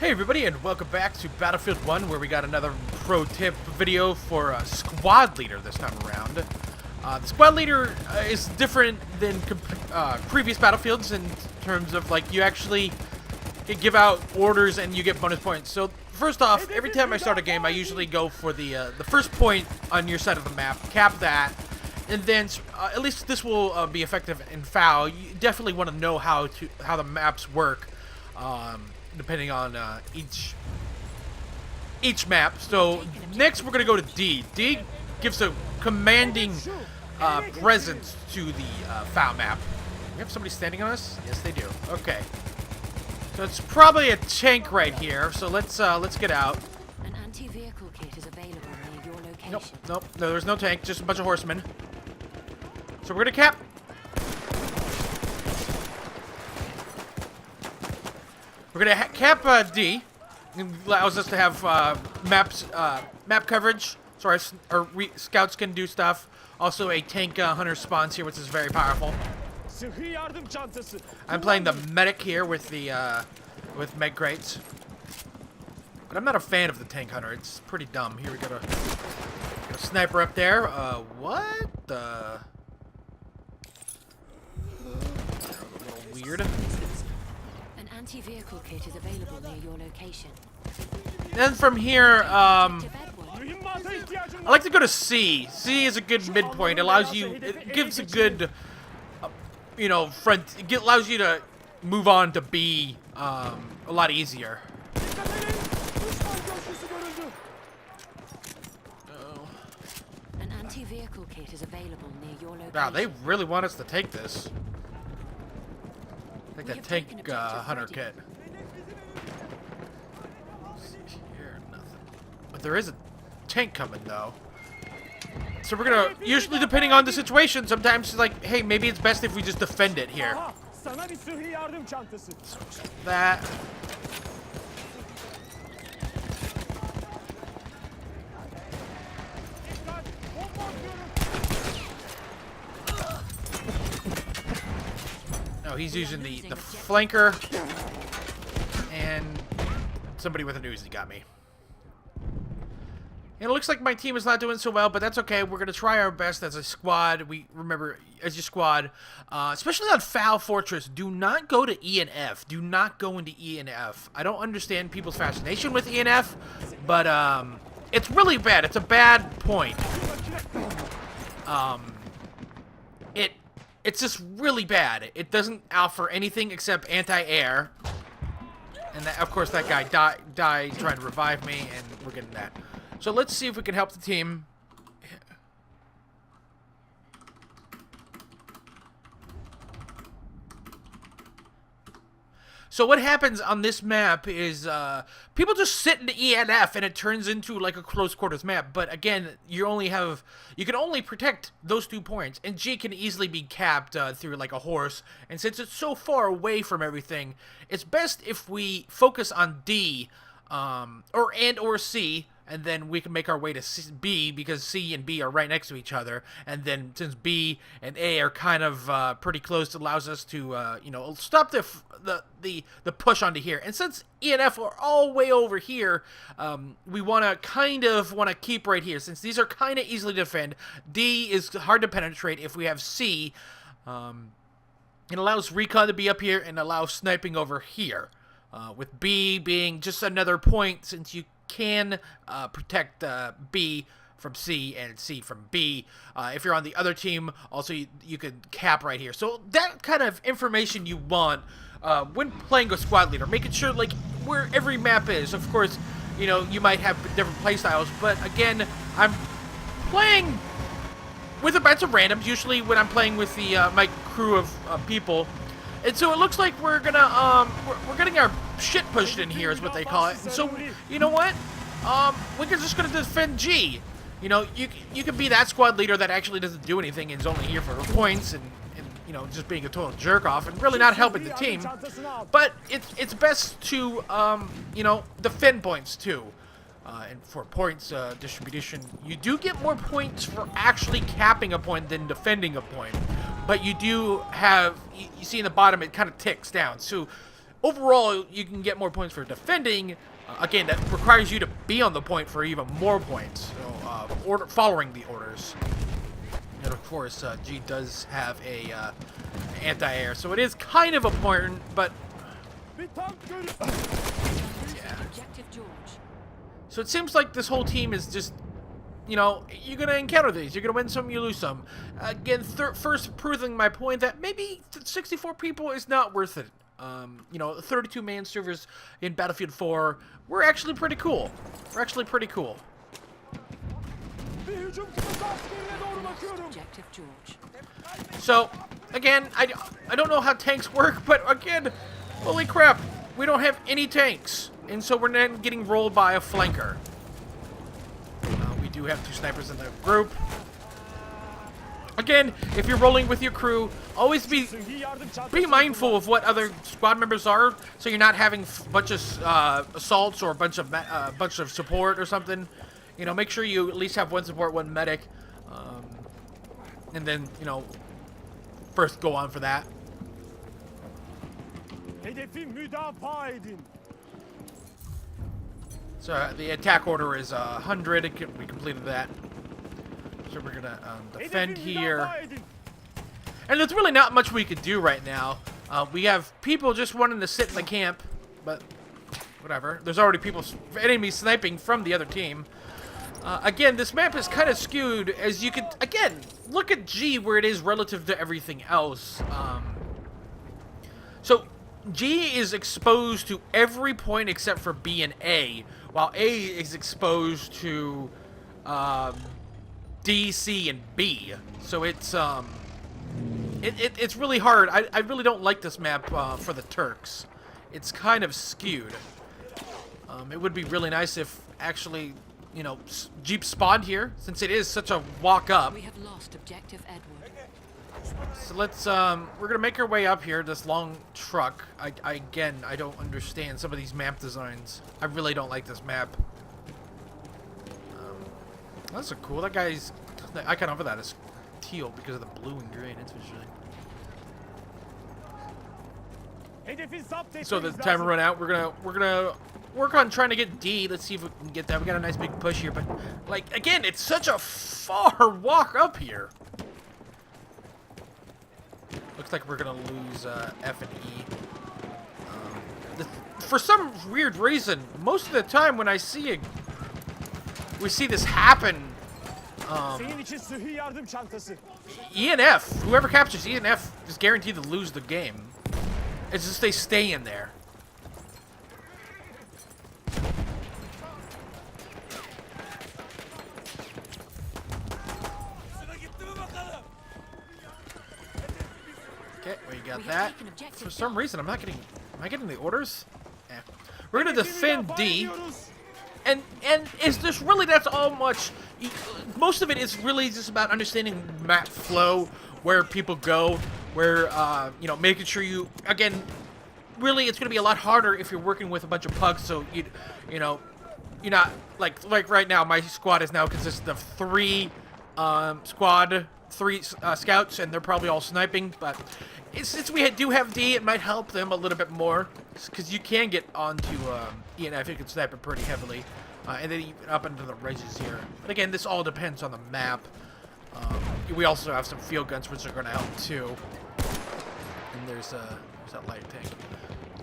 Hey everybody, and welcome back to Battlefield 1, where we got another pro tip video for Squad Leader this time around. The Squad Leader is different than previous Battlefields in terms of, like, you actually give out orders and you get bonus points. So, first off, every time I start a game, I usually go for the first point on your side of the map, cap that, and then, at least this will be effective in FAL. You definitely want to know how the maps work. Depending on each map. So next we're gonna go to D. D gives a commanding presence to the FAL map. We have somebody standing on us? Yes, they do. Okay. So it's probably a tank right here. So let's get out. An anti-vehicle kit is available near your location. Nope. No, there's no tank. Just a bunch of horsemen. So we're gonna cap. We're gonna cap D. It allows us to have map coverage, so our scouts can do stuff. Also, a tank hunter spawns here, which is very powerful. I'm playing the medic here with the with med crates, but I'm not a fan of the tank hunter. It's pretty dumb. Here we got a sniper up there. What the? A little weird. Anti-vehicle kit is available near your location. Then from here, I like to go to C. C is a good midpoint. It gives a good, front. It allows you to move on to B a lot easier. An anti-vehicle kit is available near your location. Wow, they really want us to take this. Like that tank hunter kit. Here, nothing. But there is a tank coming though. So we're gonna, usually depending on the situation, sometimes it's like, hey, maybe it's best if we just defend it here. So that. Oh, he's using the flanker, and somebody with an Uzi got me. And it looks like my team is not doing so well, but that's okay. We're going to try our best as a squad. We remember, as your squad, especially on FAL Fortress, do not go to E and F. Do not go into E and F. I don't understand people's fascination with E and F, but it's really bad. It's a bad point. It's just really bad. It doesn't offer anything except anti-air. And that, of course, that guy died trying to revive me, and we're getting that. So let's see if we can help the team. So what happens on this map is people just sit in the E and F and it turns into like a close quarters map. But again, you can only protect those 2 points, and G can easily be capped through like a horse. And since it's so far away from everything, it's best if we focus on D or C. And then we can make our way to B, because C and B are right next to each other. And then since B and A are kind of pretty close, it allows us to, stop the push onto here. And since E and F are all way over here, we want to keep right here. Since these are kind of easily to defend, D is hard to penetrate if we have C. It allows recon to be up here and allows sniping over here. With B being just another point, since you can protect B from C and C from B. If you're on the other team, also you can cap right here. So that kind of information you want when playing a squad leader, making sure like where every map is. Of course, you might have different play styles, but again, I'm playing with a bunch of randoms. Usually when I'm playing with the my crew of people. And so it looks like we're gonna we're getting our shit pushed in here, is what they call it. And so you know what? We're just gonna defend G. You can be that squad leader that actually doesn't do anything and is only here for points and just being a total jerk off and really not helping the team. But it's best to defend points too. And for points distribution, you do get more points for actually capping a point than defending a point. But you do have, you see in the bottom, it kind of ticks down. So overall, you can get more points for defending. Again, that requires you to be on the point for even more points. So, following the orders. And of course, G does have a anti-air, so it is kind of important, but yeah. Objective George. So it seems like this whole team is just, you know, you're gonna encounter these. You're gonna win some, you lose some. Again, first proving my point that maybe 64 people is not worth it. You know, 32 man servers in Battlefield 4 were actually pretty cool. Objective George. So, again, I don't know how tanks work, but again, holy crap, we don't have any tanks. And so we're then getting rolled by a flanker. We do have 2 snipers in the group. Again, if you're rolling with your crew, always be mindful of what other squad members are, so you're not having a bunch of assaults or a bunch of support or something. You know, make sure you at least have 1 support, 1 medic, and then, you know, first go on for that. So the attack order is 100. We completed that. So we're gonna defend here. And there's really not much we could do right now. We have people just wanting to sit in the camp, but whatever. There's already enemies sniping from the other team. Again, this map is kind of skewed, as you could, again, look at G where it is relative to everything else. So G is exposed to every point except for B and A, while A is exposed to D, C, and B. So it's it's really hard. I really don't like this map for the Turks. It's kind of skewed. It would be really nice if actually, you know, Jeep spawned here, since it is such a walk up. We have lost objective Edward. So let's we're gonna make our way up here, this long truck. Again, I don't understand some of these map designs. I really don't like this map. That's so cool. That guy's, the icon over that is teal because of the blue and green. It's visually. So the timer run out. We're gonna work on trying to get D. Let's see if we can get that. We got a nice big push here, but like again, it's such a far walk up here. Looks like we're gonna lose F and E. For some weird reason, most of the time when we see this happen, E and F, whoever captures E and F is guaranteed to lose the game. It's just they stay in there. Okay, we got that. For some reason, am I getting the orders? Yeah. We're gonna defend D. And is this really, that's all much, most of it is really just about understanding map flow, where people go, where, you know, making sure you, again, really it's going to be a lot harder if you're working with a bunch of pugs, so, you know, you're not, like right now, my squad is now consistent of 3 scouts, and they're probably all sniping, but since we do have D, it might help them a little bit more, because you can get onto ENF, you can snipe it pretty heavily, and then even up into the ridges here. But again, this all depends on the map. We also have some field guns, which are going to help too. And there's that light tank.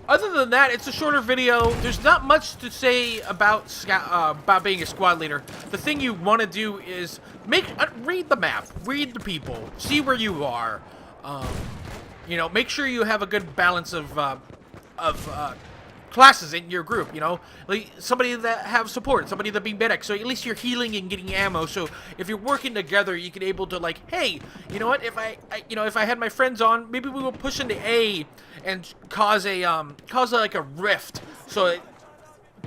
Other than that, it's a shorter video. There's not much to say about being a squad leader. The thing you want to do is read the map, read the people, see where you are. You know, make sure you have a good balance of classes in your group. You know, like somebody that have support, somebody that be medic, so at least you're healing and getting ammo. So if you're working together, you can able to like, hey, you know what? If I had my friends on, maybe we will push into A and cause like a rift. So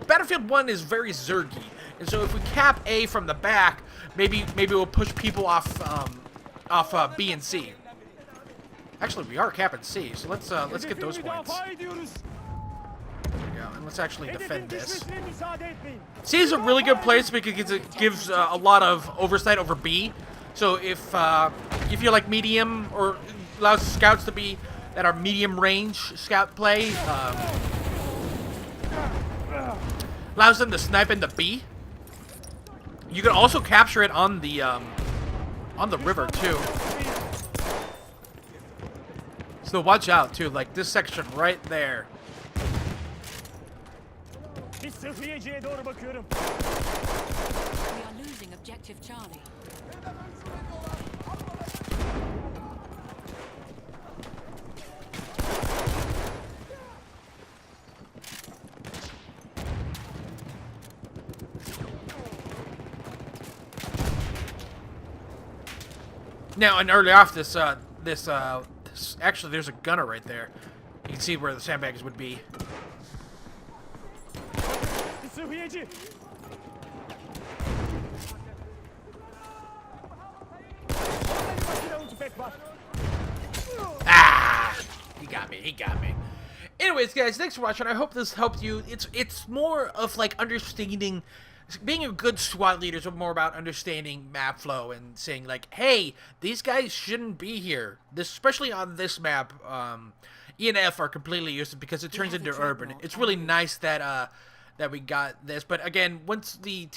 Battlefield 1 is very zergy, and so if we cap A from the back, maybe we'll push people off B and C. Actually, we are capping C, so let's get those points. There we go, and let's actually defend this. C is a really good place because it gives a lot of oversight over B. So if you're like medium or allows scouts to be that are medium range scout play. Allows them to snipe in the B. You can also capture it on the river too. So watch out too, like this section right there. We are losing objective Charlie. Now, and early off this, actually, there's a gunner right there. You can see where the sandbags would be. Ah! He got me. He got me. Anyways, guys, thanks for watching. I hope this helped you. It's more of like understanding. Being a good SWAT leader is more about understanding map flow and saying like, hey, these guys shouldn't be here. This, especially on this map, E and F are completely useless because it turns into urban. It's really nice that that we got this. But again, once the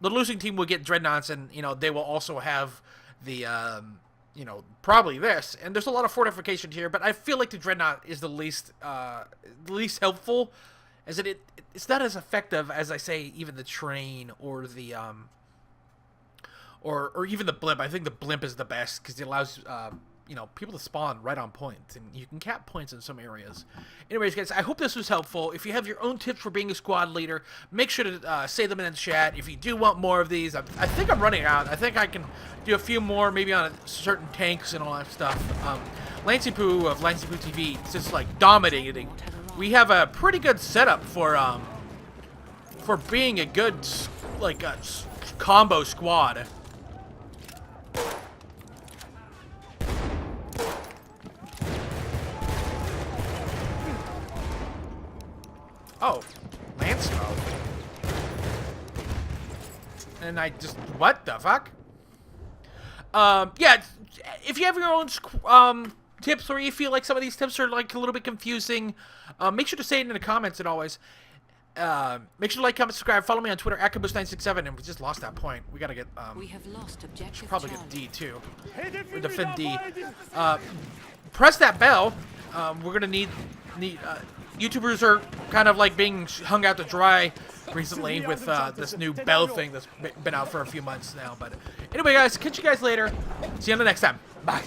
losing team will get dreadnoughts, and you know they will also have the you know, probably this. And there's a lot of fortification here, but I feel like the dreadnought is the least helpful, as it's not as effective as I say even the train or the or even the blimp. I think the blimp is the best because it allows you know, people to spawn right on point, and you can cap points in some areas. Anyways, guys, I hope this was helpful. If you have your own tips for being a squad leader, make sure to say them in the chat. If you do want more of these, I think I'm running out. I think I can do a few more, maybe on certain tanks and all that stuff. Lancey Poo of Lancey Poo TV is just like dominating. We have a pretty good setup for being a good like combo squad. Oh, Lance mode. And I just, what the fuck? Yeah, if you have your own tips, or you feel like some of these tips are like a little bit confusing, make sure to say it in the comments. And always make sure to like, comment, subscribe, follow me on Twitter at Caboose967. And we just lost that point. We gotta get we have lost objective probably Charlie. get D too, or defend D. Press that bell. We're gonna need YouTubers are kind of like being hung out to dry recently with this new bell thing that's been out for a few months now. But anyway, guys, catch you guys later. See you on the next time. Bye.